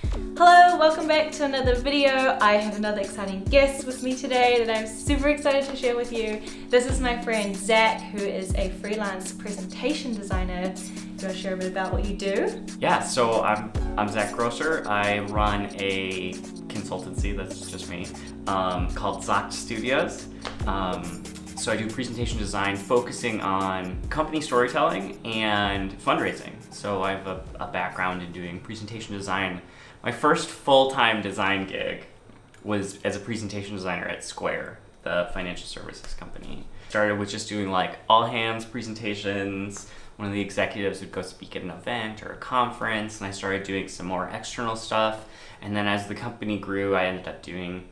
Hello, welcome back to another video. I have another exciting guest with me today that I'm super excited to share with you. This is my friend Zach, who is a freelance presentation designer. Do you want to share a bit about what you do? Yeah, so I'm Zach Grosser. I run a consultancy, that's just me, called Zach Studios. So I do presentation design focusing on company storytelling and fundraising. So I have a background in doing presentation design. My first full-time design gig was as a presentation designer at Square, the financial services company. Started with just doing like all-hands presentations. One of the executives would go speak at an event or a conference, and I started doing some more external stuff. And then as the company grew, I ended up doing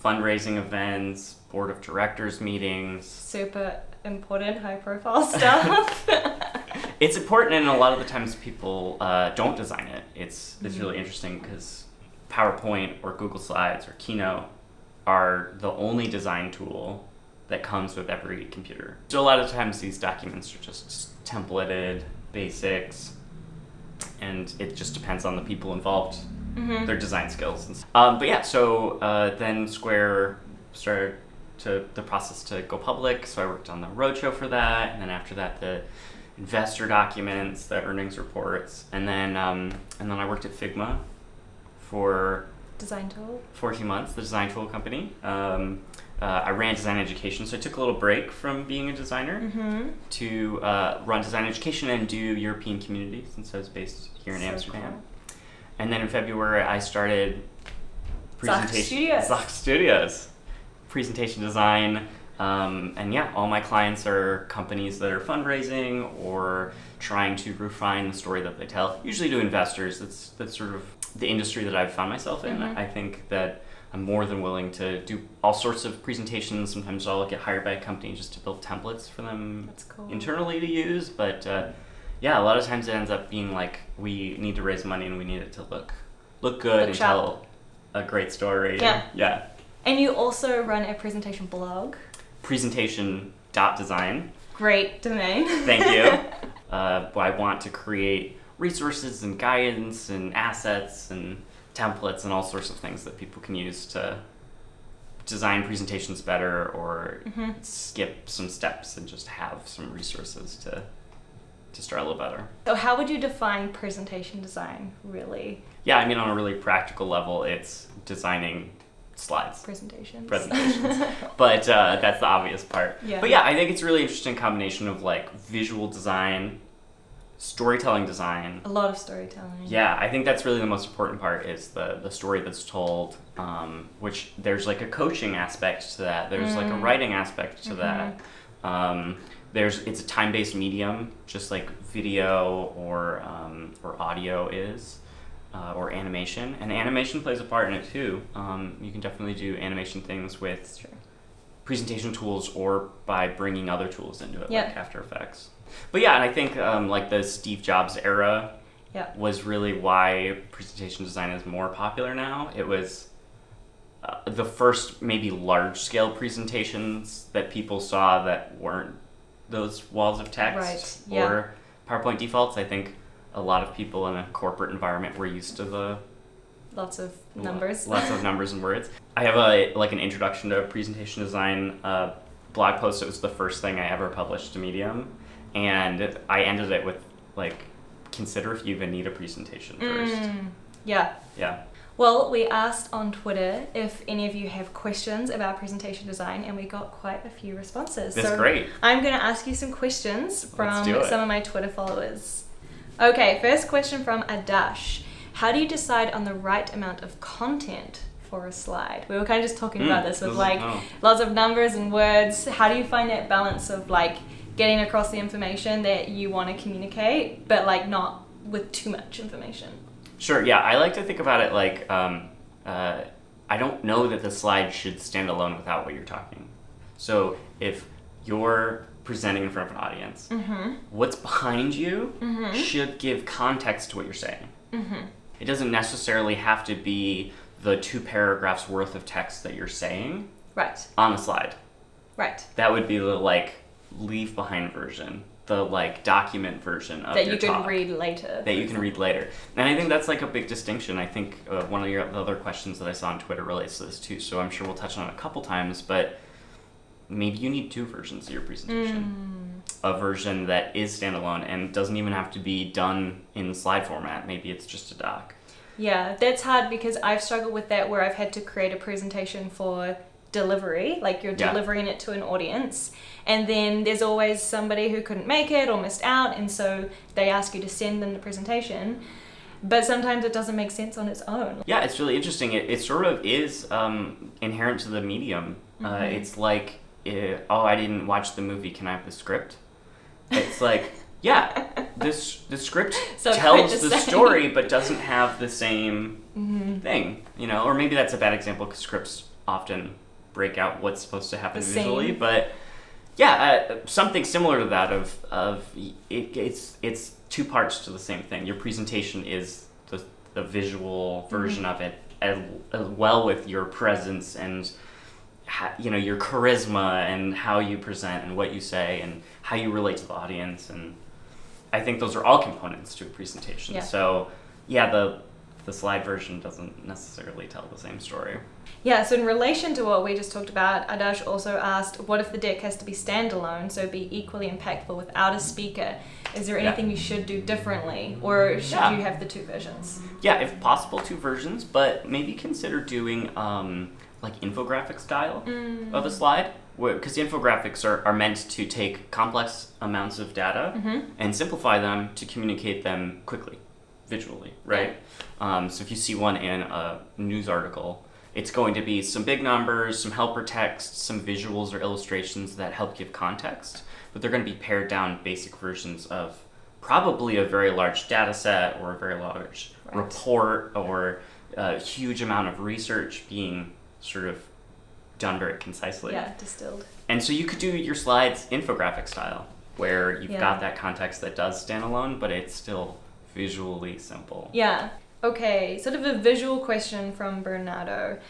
fundraising events, board of directors meetings. Super important, high-profile stuff. It's important, and a lot of the times people don't design it. It's really interesting because PowerPoint or Google Slides or Keynote are the only design tool that comes with every computer. So a lot of times these documents are just templated, basics, and it just depends on the people involved, their design skills. But yeah, so then Square started the process to go public, so I worked on the roadshow for that, and then after that the investor documents, the earnings reports, and then I worked at Figma for Design tool? 14 months, the design tool company. I ran design education, so I took a little break from being a designer to run design education and do European community since I was based here in Amsterdam. Cool. And then in February I started Zach Studios, presentation design. And yeah, all my clients are companies that are fundraising or trying to refine the story that they tell, usually to investors. That's sort of the industry that I've found myself in. I think that I'm more than willing to do all sorts of presentations. Sometimes I'll get hired by a company just to build templates for them internally to use. But yeah, a lot of times it ends up being like, we need to raise money and we need it to look good and tell a great story. Yeah. And you also run a presentation blog. Femke.design. Great domain. Thank you. I want to create resources and guidance and assets and templates and all sorts of things that people can use to design presentations better or skip some steps and just have some resources to start a little better. So how would you define presentation design, really? Yeah, I mean, on a really practical level, it's designing slides. Presentations. But that's the obvious part. Yeah. But yeah, I think it's a really interesting combination of like visual design, storytelling design. A lot of storytelling. Yeah, I think that's really the most important part is the story that's told, which there's like a coaching aspect to that. There's like a writing aspect to that. It's a time-based medium, just like video or audio is. Or animation, and animation plays a part in it too. You can definitely do animation things with presentation tools or by bringing other tools into it, like After Effects. But yeah, and I think like the Steve Jobs era was really why presentation design is more popular now. It was the first maybe large-scale presentations that people saw that weren't those walls of text or PowerPoint defaults. I think a lot of people in a corporate environment were used to the lots of numbers and words. I have an introduction to presentation design blog post. It was the first thing I ever published to Medium, and I ended it with like, consider if you even need a presentation first. Yeah. Well, we asked on Twitter if any of you have questions about presentation design, and we got quite a few responses. That's great. I'm going to ask you some questions from some of my Twitter followers. Okay, first question from Adash. How do you decide on the right amount of content for a slide? We were kind of just talking about this with lots of numbers and words. How do you find that balance of like getting across the information that you want to communicate, but like not with too much information? Sure, yeah. I like to think about it like, I don't know that the slide should stand alone without what you're talking. So if you're presenting in front of an audience, what's behind you should give context to what you're saying. It doesn't necessarily have to be the 2 paragraphs worth of text that you're saying on the slide. Right. That would be the like leave behind version. the like document version of that your you can talk read later. That you can read later. And I think that's like a big distinction. I think one of the other questions that I saw on Twitter relates to this too, so I'm sure we'll touch on it a couple times, but maybe you need two versions of your presentation. A version that is standalone and doesn't even have to be done in slide format. Maybe it's just a doc. Yeah, that's hard because I've struggled with that where I've had to create a presentation for delivery, like you're delivering it to an audience, and then there's always somebody who couldn't make it or missed out, and so they ask you to send them the presentation, but sometimes it doesn't make sense on its own. Yeah, it's really interesting. It sort of is inherent to the medium. It's like, I didn't watch the movie, can I have the script? It's like, yeah, the script tells the story but doesn't have the same thing, or maybe that's a bad example because scripts often break out what's supposed to happen visually, but something similar to that of it's two parts to the same thing. Your presentation is the visual version of it, as well with your presence and your charisma and how you present and what you say and how you relate to the audience, and I think those are all components to a presentation. Yeah. So the slide version doesn't necessarily tell the same story. Yeah, so in relation to what we just talked about, Adash also asked, what if the deck has to be standalone, so be equally impactful without a speaker? Is there anything you should do differently, or should you have the two versions? Yeah, if possible, two versions, but maybe consider doing like infographic style of a slide, because the infographics are meant to take complex amounts of data and simplify them to communicate them quickly, visually, right? So if you see one in a news article, it's going to be some big numbers, some helper text, some visuals or illustrations that help give context, but they're going to be pared down basic versions of probably a very large data set or a very large report or a huge amount of research being sort of done very concisely. Yeah, distilled. And so you could do your slides infographic style, where you've got that context that does stand alone, but it's still visually simple. Yeah. Okay, sort of a visual question from Bernardo.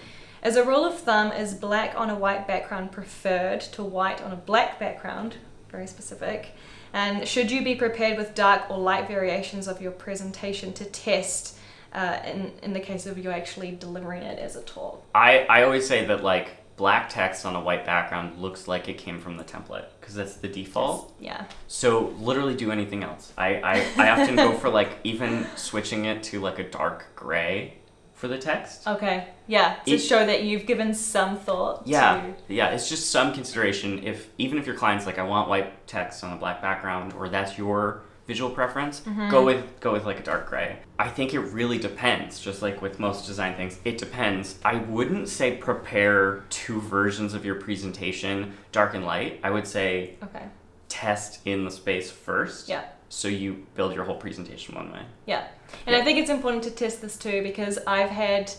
As a rule of thumb, is black on a white background preferred to white on a black background? Very specific. And should you be prepared with dark or light variations of your presentation to test in the case of you actually delivering it as a talk? I always say that like black text on a white background looks like it came from the template because that's the default. Yeah. So literally do anything else. I often go for like even switching it to like a dark gray for the text. Okay. Yeah. To show that you've given some thought. Yeah. It's just some consideration. Even if your client's like, I want white text on a black background, or that's your visual preference, go with like a dark gray. I think it really depends, just like with most design things, it depends. I wouldn't say prepare two versions of your presentation, dark and light. I would say test in the space first. Yeah. So you build your whole presentation one way. Yeah. And I think it's important to test this too, because I've had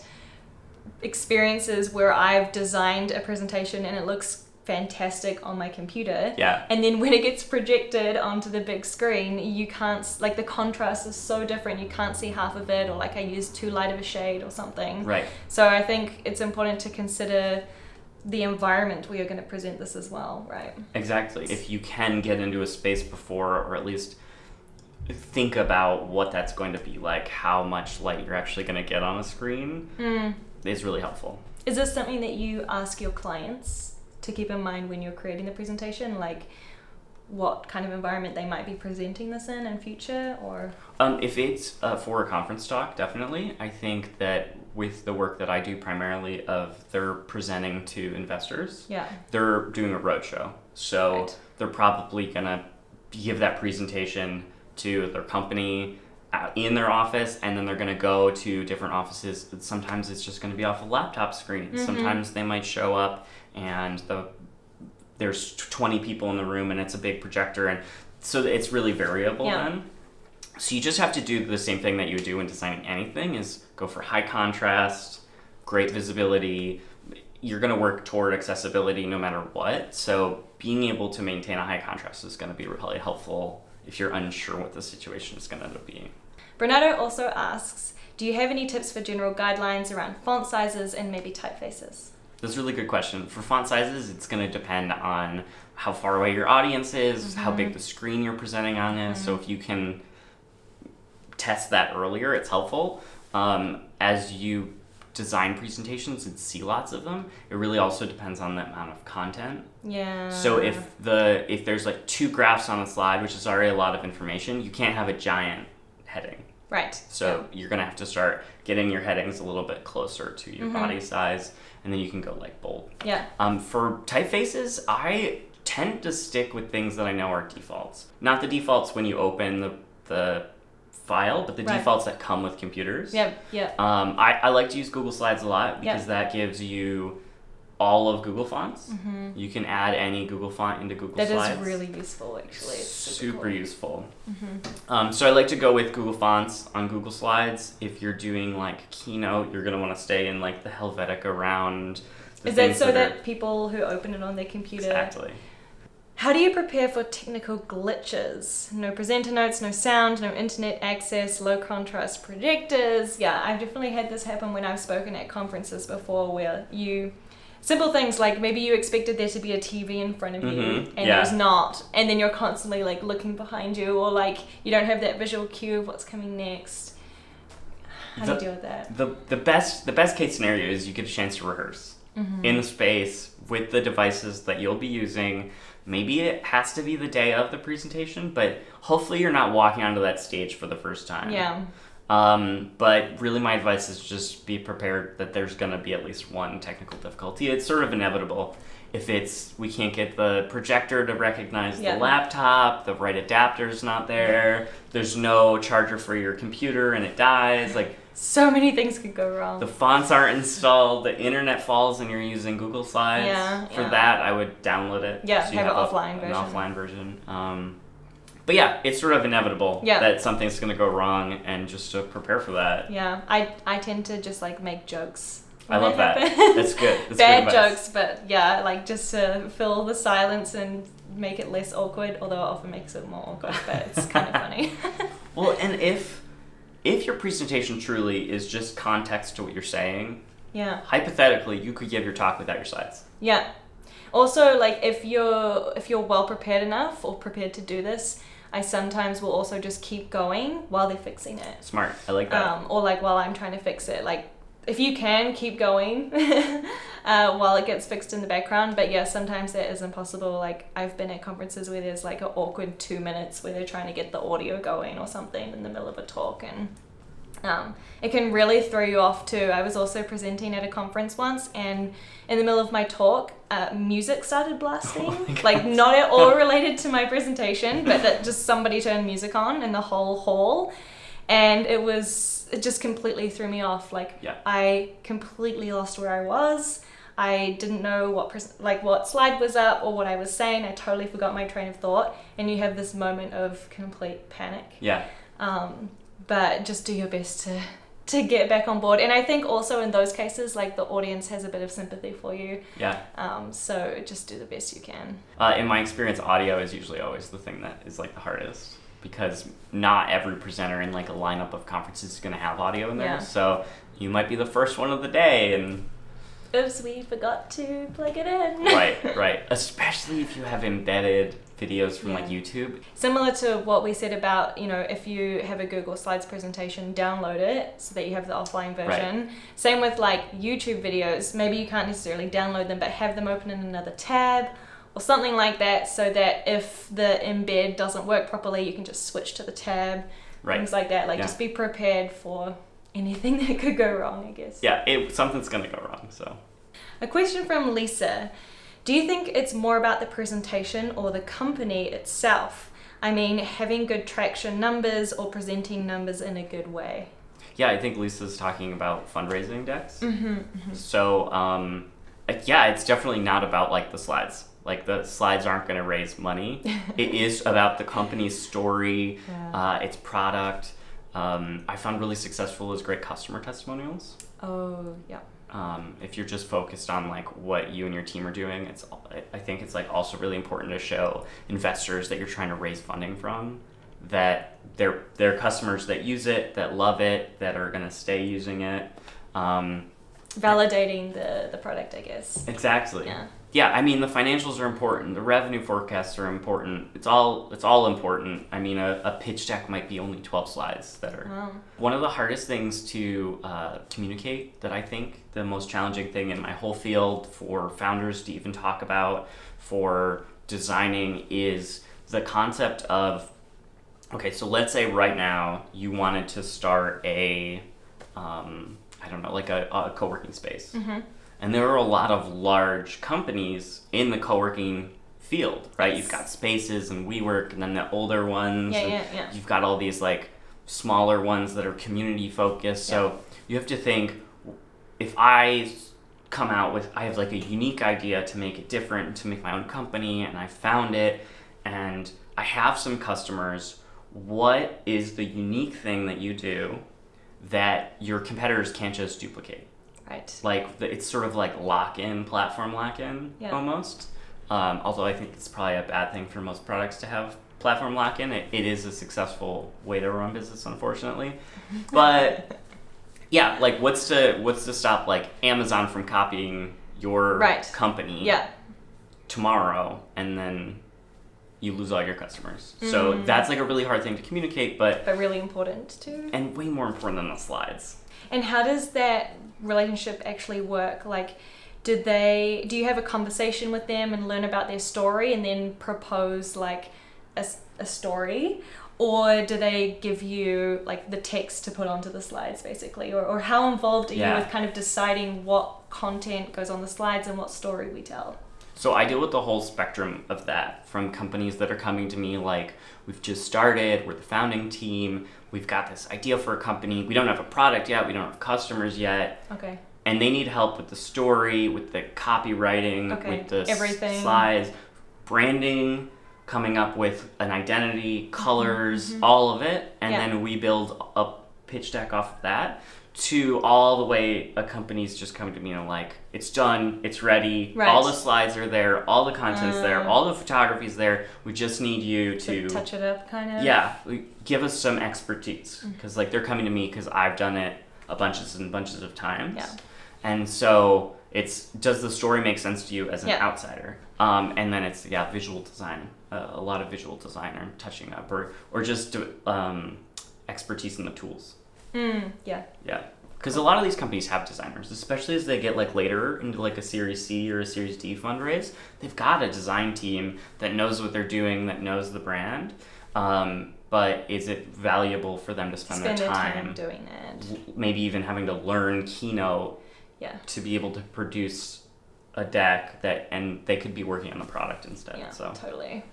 experiences where I've designed a presentation and it looks fantastic on my computer. Yeah. And then when it gets projected onto the big screen, you can't, like the contrast is so different, you can't see half of it, or like I used too light of a shade or something. Right. So I think it's important to consider the environment where you're going to present this as well, right? Exactly. If you can get into a space before, or at least think about what that's going to be like, how much light you're actually going to get on a screen, is really helpful. Is this something that you ask your clients to keep in mind when you're creating the presentation, like what kind of environment they might be presenting this in future, or? If it's for a conference talk, definitely. I think that with the work that I do primarily they're presenting to investors, they're doing a roadshow. So they're probably gonna give that presentation to their company in their office, and then they're going to go to different offices. Sometimes it's just going to be off a laptop screen. Sometimes they might show up and there's 20 people in the room and it's a big projector, and so it's really variable then. So you just have to do the same thing that you would do when designing anything, is go for high contrast, great visibility. You're going to work toward accessibility no matter what. So being able to maintain a high contrast is going to be really helpful if you're unsure what the situation is going to end up being. Bernardo also asks, do you have any tips for general guidelines around font sizes and maybe typefaces? That's a really good question. For font sizes, it's going to depend on how far away your audience is, how big the screen you're presenting on is. So if you can test that earlier, it's helpful. As you design presentations and see lots of them, it really also depends on the amount of content. Yeah. So if there's like 2 graphs on a slide, which is already a lot of information, you can't have a giant heading. Right. So you're going to have to start getting your headings a little bit closer to your body size, and then you can go like bold. Yeah. For typefaces, I tend to stick with things that I know are defaults. Not the defaults when you open the file, but the defaults that come with computers. Yeah. I like to use Google Slides a lot because that gives you all of Google fonts. You can add any Google font into Google Slides. That is really useful, actually. It's super cool. Useful. So I like to go with Google fonts on Google Slides. If you're doing like Keynote, you're going to want to stay in like the Helvetica round. Is that so that people who open it on their computer... Exactly. How do you prepare for technical glitches? No presenter notes, no sound, no internet access, low contrast projectors. Yeah, I've definitely had this happen when I've spoken at conferences before where simple things like maybe you expected there to be a TV in front of you and there's not. And then you're constantly like looking behind you or like you don't have that visual cue of what's coming next. How do you deal with that? The best case scenario is you get a chance to rehearse in the space with the devices that you'll be using. Maybe it has to be the day of the presentation, but hopefully you're not walking onto that stage for the first time. Yeah. But really my advice is just be prepared that there's going to be at least one technical difficulty. It's sort of inevitable. If we can't get the projector to recognize the laptop, the right adapter's not there, there's no charger for your computer and it dies, like so many things could go wrong. The fonts aren't installed, the internet falls and you're using Google Slides. For that, I would download it. Yeah, so you have have an offline version. But yeah, it's sort of inevitable that something's going to go wrong, and just to prepare for that. Yeah, I tend to just like make jokes. I love that. That's good. That's Bad good jokes, but yeah, like just to fill the silence and make it less awkward, although it often makes it more awkward, but it's kind of funny. Well, and if your presentation truly is just context to what you're saying, hypothetically, you could give your talk without your slides. Yeah. Also, like if you're well prepared enough or prepared to do this, I sometimes will also just keep going while they're fixing it. Smart. I like that. Or like while I'm trying to fix it, like if you can keep going while it gets fixed in the background. But yeah, sometimes that is impossible. Like I've been at conferences where there's like an awkward 2 minutes where they're trying to get the audio going or something in the middle of a talk, and it can really throw you off too. I was also presenting at a conference once, and in the middle of my talk, music started blasting. Like not at all related to my presentation, but that just somebody turned music on in the whole hall, and it just completely threw me off. Like I completely lost where I was. I didn't know what slide was up or what I was saying. I totally forgot my train of thought, and you have this moment of complete panic. Yeah. But just do your best to get back on board. And I think also in those cases, like the audience has a bit of sympathy for you. Yeah. So just do the best you can. In my experience, audio is usually always the thing that is like the hardest, because not every presenter in like a lineup of conferences is going to have audio in there. So you might be the first one of the day and... Oops, we forgot to plug it in. Right. Especially if you have embedded videos from like YouTube. Similar to what we said about, if you have a Google Slides presentation, download it so that you have the offline version. Right. Same with like YouTube videos. Maybe you can't necessarily download them, but have them open in another tab or something like that, so that if the embed doesn't work properly, you can just switch to the tab. Right. Things like that. Just be prepared for anything that could go wrong, I guess. Yeah, something's going to go wrong, so. A question from Lisa. Do you think it's more about the presentation or the company itself? I mean, having good traction numbers or presenting numbers in a good way? Yeah, I think Lisa's talking about fundraising decks. So, it's definitely not about like the slides. Like the slides aren't going to raise money. It is about the company's story, its product. I found really successful is great customer testimonials. Oh, yeah. If you're just focused on like what you and your team are doing, I think it's like also really important to show investors that you're trying to raise funding from, that they're customers that use it, that love it, that are going to stay using it. Validating the product, I guess. Exactly. Yeah. Yeah, I mean, the financials are important. The revenue forecasts are important. It's all important. I mean, a pitch deck might be only 12 slides that are... Wow. One of the hardest things to communicate, that I think the most challenging thing in my whole field for founders to even talk about for designing, is the concept of, okay, so let's say right now you wanted to start a, I don't know, like a co-working space. Mm-hmm. And there are a lot of large companies in the co-working field, right? You've got Spaces and WeWork, and then the older ones. Yeah. You've got all these like smaller ones that are community focused. So you have to think, if I come out with, I have like a unique idea to make it different, to make my own company, and I found it, and I have some customers, what is the unique thing that you do that your competitors can't just duplicate? Right. Like, it's sort of like platform lock-in almost. Although I think it's probably a bad thing for most products to have platform lock-in. It is a successful way to run business, unfortunately. But yeah, like what's to stop like Amazon from copying your company tomorrow, and then you lose all your customers. So that's like a really hard thing to communicate, but really important too. And way more important than the slides. And how does that relationship actually work? Like, do you have a conversation with them and learn about their story and then propose like a story? Or do they give you like the text to put onto the slides basically? Or how involved are you with kind of deciding what content goes on the slides and what story we tell? So I deal with the whole spectrum of that, from companies that are coming to me like, we've just started, we're the founding team, we've got this idea for a company, we don't have a product yet, we don't have customers yet. Okay. And they need help with the story, with the copywriting, with the slides, branding, coming up with an identity, colors, all of it. And then we build a pitch deck off of that, to all the way a company's just coming to me and like, it's done, it's ready, all the slides are there, all the content's there, all the photography's there, we just need you to touch it up kind of. Yeah, give us some expertise, because like they're coming to me because I've done it bunches and bunches of times. Yeah. And so does the story make sense to you as an outsider? And then it's visual design, a lot of visual design or touching up, or just expertise in the tools. Yeah. Because a lot of these companies have designers, especially as they get like later into like a Series C or a Series D fundraise. They've got a design team that knows what they're doing, that knows the brand. But is it valuable for them to spend their time doing it? Maybe even having to learn Keynote to be able to produce a deck and they could be working on the product instead. Yeah, so. Totally.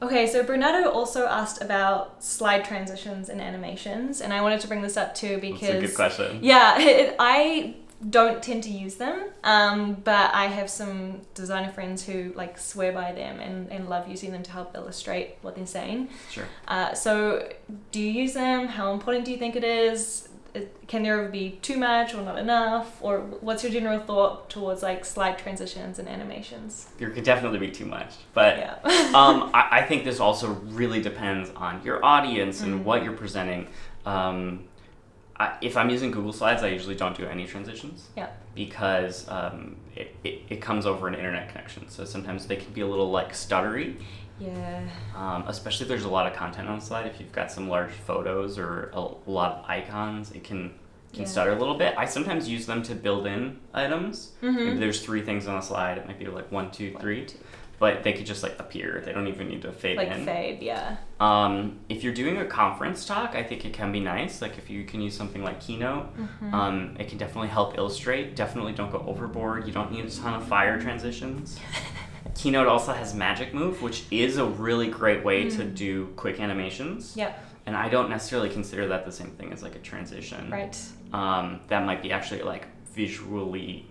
Okay, so Bernardo also asked about slide transitions and animations, and I wanted to bring this up too because... That's a good question. Yeah, I don't tend to use them, but I have some designer friends who like swear by them and love using them to help illustrate what they're saying. Sure. So do you use them? How important do you think it is? Can there ever be too much or not enough? Or what's your general thought towards like slide transitions and animations? There could definitely be too much, but I think this also really depends on your audience and what you're presenting. If I'm using Google Slides, I usually don't do any transitions. Yeah. Because it comes over an internet connection, so sometimes they can be a little like stuttery. Yeah. Especially if there's a lot of content on the slide. If you've got some large photos or a lot of icons, it can stutter a little bit. I sometimes use them to build in items. Maybe there's 3 things on a slide. It might be like 1, 2, 3. But they could just like appear. They don't even need to fade in. Like fade, yeah. If you're doing a conference talk, I think it can be nice. Like if you can use something like Keynote, it can definitely help illustrate. Definitely don't go overboard. You don't need a ton of fire transitions. Keynote also has Magic Move, which is a really great way to do quick animations. Yep. And I don't necessarily consider that the same thing as like a transition. Right. That might be actually like visually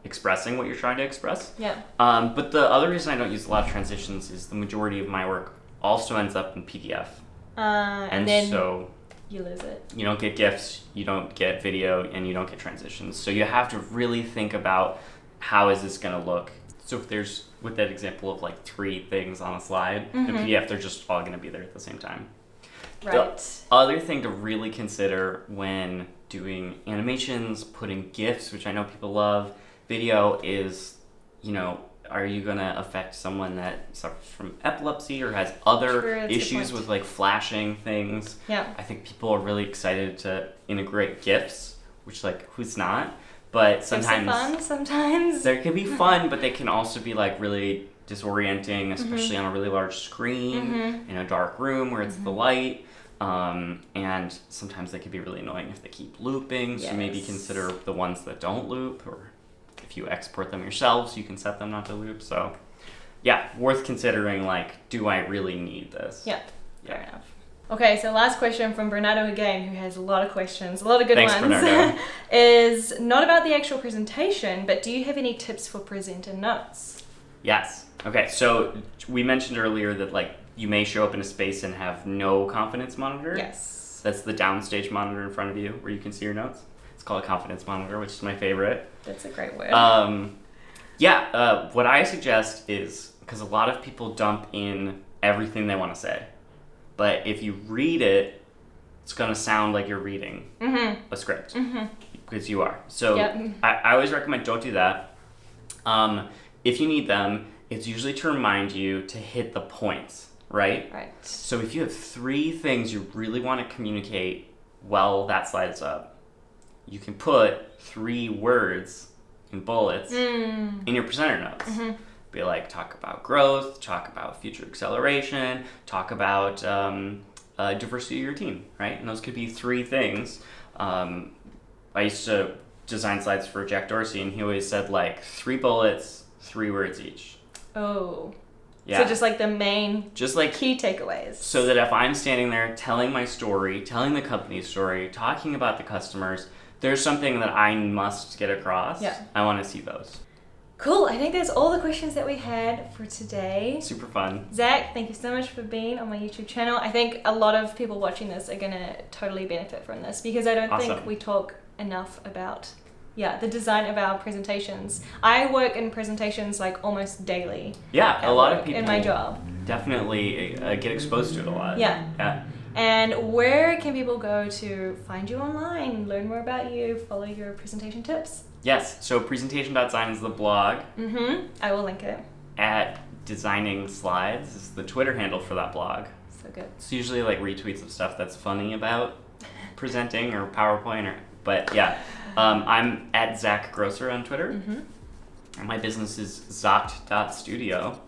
expressing what you're trying to express. Yeah. But the other reason I don't use a lot of transitions is the majority of my work also ends up in PDF. And then so you lose it. You don't get GIFs, you don't get video, and you don't get transitions. So you have to really think about how is this going to look. So if there's, with that example of like 3 things on a slide, in PDF, they're just all going to be there at the same time. Right. The other thing to really consider when doing animations, putting GIFs, which I know people love. Video is, are you going to affect someone that suffers from epilepsy or has other issues with like flashing things? Yeah. I think people are really excited to integrate GIFs, which like who's not? But sometimes there can be fun, but they can also be like really disorienting, especially on a really large screen in a dark room where it's the light. And sometimes they can be really annoying if they keep looping. So maybe consider the ones that don't loop, or if you export them yourselves, you can set them not to loop. So yeah, worth considering, like, do I really need this? Yeah. Fair enough. Okay, so last question from Bernardo again, who has a lot of questions, a lot of good ones. Thanks, Bernardo. Is not about the actual presentation, but do you have any tips for presenter notes? Yes. Okay, so we mentioned earlier that like you may show up in a space and have no confidence monitor. Yes. That's the downstage monitor in front of you where you can see your notes. It's called a confidence monitor, which is my favorite. That's a great word. What I suggest is, because a lot of people dump in everything they want to say, but if you read it, it's going to sound like you're reading a script, because you are. So I always recommend don't do that. If you need them, it's usually to remind you to hit the points, right? Right. So if you have 3 things you really want to communicate while that slide's up, you can put 3 words in bullets in your presenter notes. Be like, talk about growth, talk about future acceleration, talk about diversity of your team, right? And those could be 3 things. I used to design slides for Jack Dorsey, and he always said like 3 bullets, 3 words each. Oh. Yeah. So just like the main key takeaways. So that if I'm standing there telling my story, telling the company's story, talking about the customers, there's something that I must get across. Yeah. I want to see those. Cool. I think that's all the questions that we had for today. Super fun. Zach, thank you so much for being on my YouTube channel. I think a lot of people watching this are going to totally benefit from this, because I don't think we talk enough about the design of our presentations. I work in presentations like almost daily. Yeah, a lot of people in my job definitely get exposed to it a lot. Yeah. And where can people go to find you online, learn more about you, follow your presentation tips? Yes, so presentation.design is the blog. I will link it. At Designing Slides is the Twitter handle for that blog. So good. It's usually like retweets of stuff that's funny about presenting or PowerPoint, I'm at Zach Grosser on Twitter. And my business is Zoct.studio.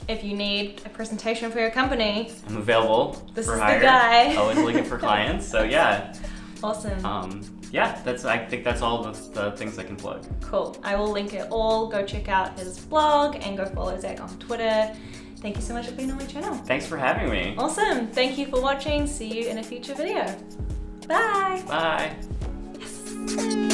If you need a presentation for your company, I'm available. This for is hire. the guy. Always looking for clients. So yeah. Awesome. I think that's all the things I can plug. Cool. I will link it all. Go check out his blog and go follow Zach on Twitter. Thank you so much for being on my channel. Thanks for having me. Awesome. Thank you for watching. See you in a future video. Bye. Bye. Yes.